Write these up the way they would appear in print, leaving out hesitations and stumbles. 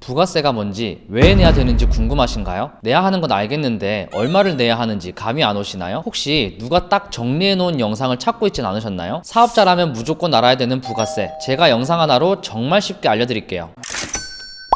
부가세가 뭔지, 왜 내야 되는지 궁금하신가요? 내야 하는 건 알겠는데 얼마를 내야 하는지 감이 안 오시나요? 혹시 누가 딱 정리해 놓은 영상을 찾고 있진 않으셨나요? 사업자라면 무조건 알아야 되는 부가세, 제가 영상 하나로 정말 쉽게 알려드릴게요.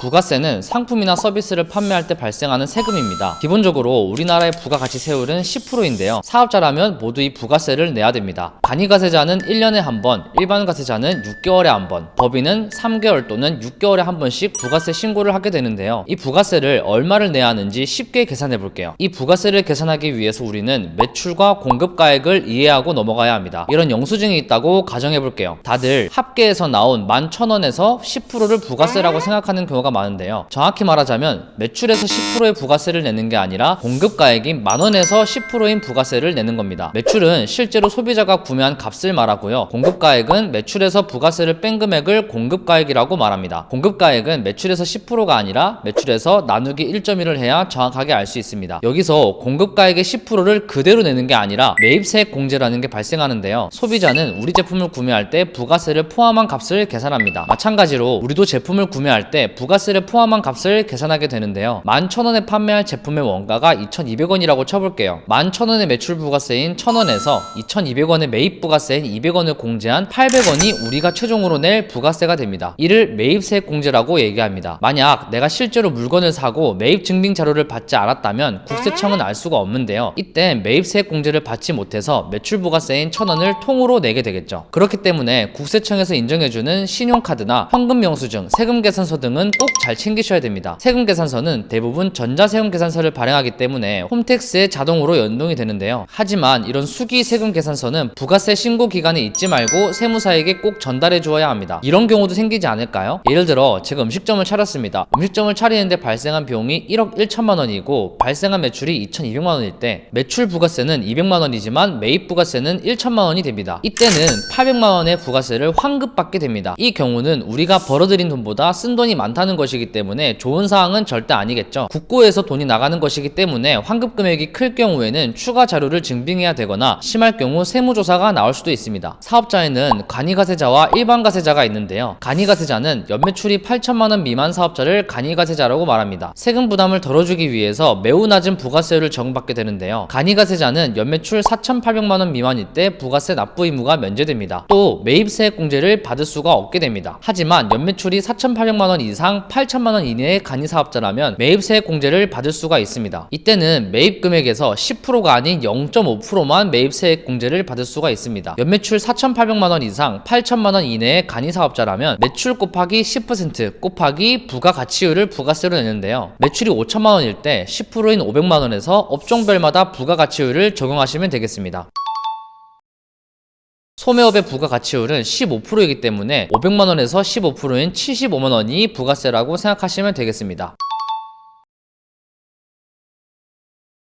부가세는 상품이나 서비스를 판매할 때 발생하는 세금입니다. 기본적으로 우리나라의 부가가치세율은 10%인데요. 사업자라면 모두 이 부가세를 내야 됩니다. 간이가세자는 1년에 한 번, 일반 가세자는 6개월에 한 번, 법인은 3개월 또는 6개월에 한 번씩 부가세 신고를 하게 되는데요. 이 부가세를 얼마를 내야 하는지 쉽게 계산해 볼게요. 이 부가세를 계산하기 위해서 우리는 매출과 공급가액을 이해하고 넘어가야 합니다. 이런 영수증이 있다고 가정해 볼게요. 다들 합계에서 나온 11,000원에서 10%를 부가세라고 생각하는 경우가 많은데요. 정확히 말하자면 매출에서 10%의 부가세를 내는 게 아니라 공급가액인 10,000원에서 10%인 부가세를 내는 겁니다. 매출은 실제로 소비자가 구매한 값을 말하고요. 공급가액은 매출에서 부가세를 뺀 금액을 공급가액이라고 말합니다. 공급가액은 매출에서 10%가 아니라 매출에서 나누기 1.1을 해야 정확하게 알 수 있습니다. 여기서 공급가액의 10%를 그대로 내는 게 아니라 매입세액 공제라는 게 발생하는데요. 소비자는 우리 제품을 구매할 때 부가세를 포함한 값을 계산합니다. 마찬가지로 우리도 제품을 구매할 때 부가세를 포함한 값을 계산하게 되는데요. 11,000원에 판매할 제품의 원가가 2,200원이라고 쳐볼게요. 11,000원의 매출 부가세인 1,000원에서 2,200원의 매입 부가세인 200원을 공제한 800원이 우리가 최종으로 낼 부가세가 됩니다. 이를 매입세액 공제라고 얘기합니다. 만약 내가 실제로 물건을 사고 매입 증빙 자료를 받지 않았다면 국세청은 알 수가 없는데요. 이때 매입세액 공제를 받지 못해서 매출 부가세인 1,000원을 통으로 내게 되겠죠. 그렇기 때문에 국세청에서 인정해주는 신용카드나 현금 영수증, 세금 계산서 등은 꼭 잘 챙기셔야 됩니다. 세금 계산서는 대부분 전자세금 계산서를 발행하기 때문에 홈택스에 자동으로 연동이 되는데요. 하지만 이런 수기 세금 계산서는 부가세 신고 기간에 잊지 말고 세무사에게 꼭 전달해 주어야 합니다. 이런 경우도 생기지 않을까요? 예를 들어 제가 음식점을 차렸습니다. 음식점을 차리는데 발생한 비용이 1억 1천만 원이고 발생한 매출이 2,200만 원일 때 매출 부가세는 200만 원이지만 매입 부가세는 1천만 원이 됩니다. 이때는 800만 원의 부가세를 환급받게 됩니다. 이 경우는 우리가 벌어들인 돈보다 쓴 돈이 많다는 것이기 때문에 좋은 사항은 절대 아니겠죠. 국고에서 돈이 나가는 것이기 때문에 환급 금액이 클 경우에는 추가 자료를 증빙해야 되거나 심할 경우 세무조사가 나올 수도 있습니다. 사업자에는 간이가세자와 일반가세자가 있는데요. 간이가세자는 연매출이 8천만 원 미만 사업자를 간이가세자라고 말합니다. 세금 부담을 덜어주기 위해서 매우 낮은 부가세율을 적용받게 되는데요. 간이가세자는 연매출 4,800만 원 미만일 때 부가세 납부 의무가 면제됩니다. 또 매입세액 공제를 받을 수가 없게 됩니다. 하지만 연매출이 4,800만 원 이상 8천만 원 이내의 간이사업자라면 매입세액 공제를 받을 수가 있습니다. 이때는 매입 금액에서 10%가 아닌 0.5%만 매입세액 공제를 받을 수가 있습니다. 연매출 4,800만 원 이상 8천만 원 이내의 간이사업자라면 매출 곱하기 10% 곱하기 부가가치율을 부가세로 내는데요. 매출이 5천만 원일 때 10%인 500만 원에서 업종별마다 부가가치율을 적용하시면 되겠습니다. 소매업의 부가가치율은 15%이기 때문에 500만 원에서 15%인 75만 원이 부가세라고 생각하시면 되겠습니다.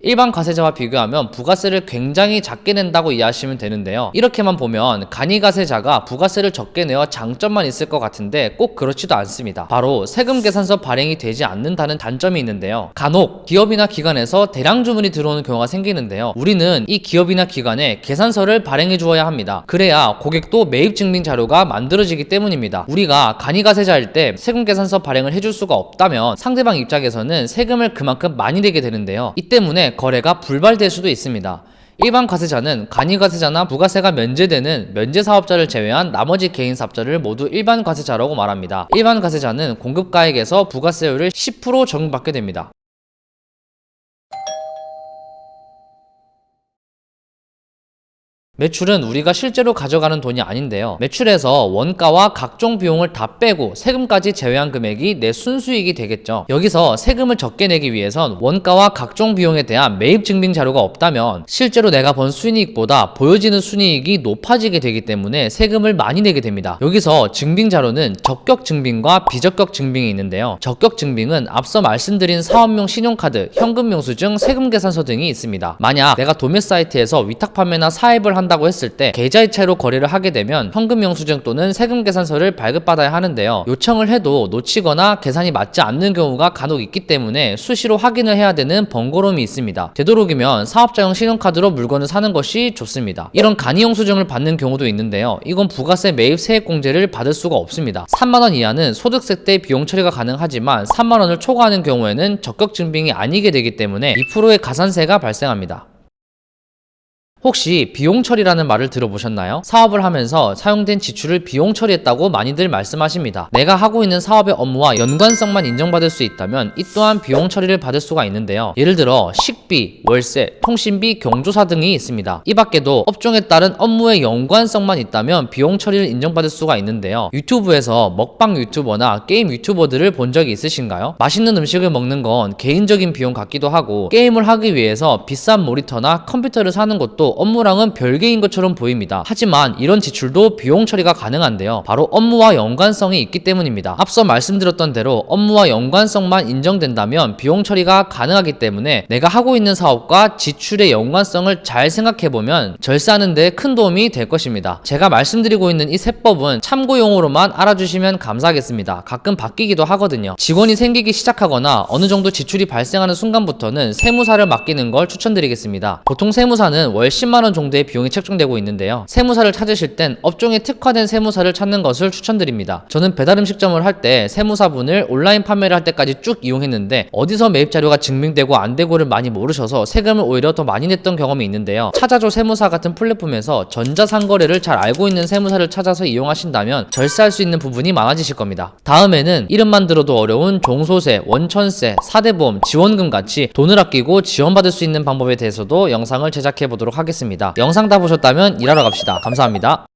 일반 가세자와 비교하면 부가세를 굉장히 작게 낸다고 이해하시면 되는데요. 이렇게만 보면 간이가세자가 부가세를 적게 내어 장점만 있을 것 같은데 꼭 그렇지도 않습니다. 바로 세금 계산서 발행이 되지 않는다는 단점이 있는데요. 간혹 기업이나 기관에서 대량 주문이 들어오는 경우가 생기는데요. 우리는 이 기업이나 기관에 계산서를 발행해 주어야 합니다. 그래야 고객도 매입 증빙 자료가 만들어지기 때문입니다. 우리가 간이가세자일 때 세금 계산서 발행을 해줄 수가 없다면 상대방 입장에서는 세금을 그만큼 많이 내게 되는데요. 이 때문에 거래가 불발될 수도 있습니다. 일반 가세자는 간이가세자나 부가세가 면제되는 면제사업자를 제외한 나머지 개인사업자를 모두 일반 가세자라고 말합니다. 일반 가세자는 공급가액에서 부가세율을 10% 적용받게 됩니다. 매출은 우리가 실제로 가져가는 돈이 아닌데요. 매출에서 원가와 각종 비용을 다 빼고 세금까지 제외한 금액이 내 순수익이 되겠죠. 여기서 세금을 적게 내기 위해선 원가와 각종 비용에 대한 매입 증빙 자료가 없다면 실제로 내가 번 순이익보다 보여지는 순이익이 높아지게 되기 때문에 세금을 많이 내게 됩니다. 여기서 증빙 자료는 적격 증빙과 비적격 증빙이 있는데요. 적격 증빙은 앞서 말씀드린 사업용 신용카드, 현금 영수증, 세금 계산서 등이 있습니다. 만약 내가 도매 사이트에서 위탁 판매나 사입을 한다 한다고 했을 때 계좌이체로 거래를 하게 되면 현금 영수증 또는 세금 계산서를 발급받아야 하는데요. 요청을 해도 놓치거나 계산이 맞지 않는 경우가 간혹 있기 때문에 수시로 확인을 해야 되는 번거로움이 있습니다. 되도록이면 사업자용 신용카드로 물건을 사는 것이 좋습니다. 이런 간이 영수증을 받는 경우도 있는데요. 이건 부가세 매입 세액공제를 받을 수가 없습니다. 3만원 이하는 소득세 때 비용 처리가 가능하지만 3만원을 초과하는 경우에는 적격 증빙이 아니게 되기 때문에 2%의 가산세가 발생합니다. 혹시 비용 처리라는 말을 들어보셨나요? 사업을 하면서 사용된 지출을 비용 처리했다고 많이들 말씀하십니다. 내가 하고 있는 사업의 업무와 연관성만 인정받을 수 있다면 이 또한 비용 처리를 받을 수가 있는데요. 예를 들어 식비, 월세, 통신비, 경조사 등이 있습니다. 이 밖에도 업종에 따른 업무의 연관성만 있다면 비용 처리를 인정받을 수가 있는데요. 유튜브에서 먹방 유튜버나 게임 유튜버들을 본 적이 있으신가요? 맛있는 음식을 먹는 건 개인적인 비용 같기도 하고 게임을 하기 위해서 비싼 모니터나 컴퓨터를 사는 것도 업무랑은 별개인 것처럼 보입니다. 하지만 이런 지출도 비용 처리가 가능한데요. 바로 업무와 연관성이 있기 때문입니다. 앞서 말씀드렸던 대로 업무와 연관성만 인정된다면 비용 처리가 가능하기 때문에 내가 하고 있는 사업과 지출의 연관성을 잘 생각해보면 절세하는 데 큰 도움이 될 것입니다. 제가 말씀드리고 있는 이 세법은 참고용어로만 알아주시면 감사하겠습니다. 가끔 바뀌기도 하거든요. 직원이 생기기 시작하거나 어느 정도 지출이 발생하는 순간부터는 세무사를 맡기는 걸 추천드리겠습니다. 보통 세무사는 월 10만원 정도의 비용이 책정되고 있는데요. 세무사를 찾으실 땐 업종에 특화된 세무사를 찾는 것을 추천드립니다. 저는 배달음식점을 할 때 세무사분을 온라인 판매를 할 때까지 쭉 이용했는데 어디서 매입 자료가 증명되고 안 되고를 많이 모르셔서 세금을 오히려 더 많이 냈던 경험이 있는데요. 찾아줘 세무사 같은 플랫폼에서 전자상거래를 잘 알고 있는 세무사를 찾아서 이용하신다면 절세할 수 있는 부분이 많아지실 겁니다. 다음에는 이름만 들어도 어려운 종소세, 원천세, 사대보험, 지원금 같이 돈을 아끼고 지원받을 수 있는 방법에 대해서도 영상을 제작해 보도록 하겠습니다. 영상 다 보셨다면 일하러 갑시다. 감사합니다.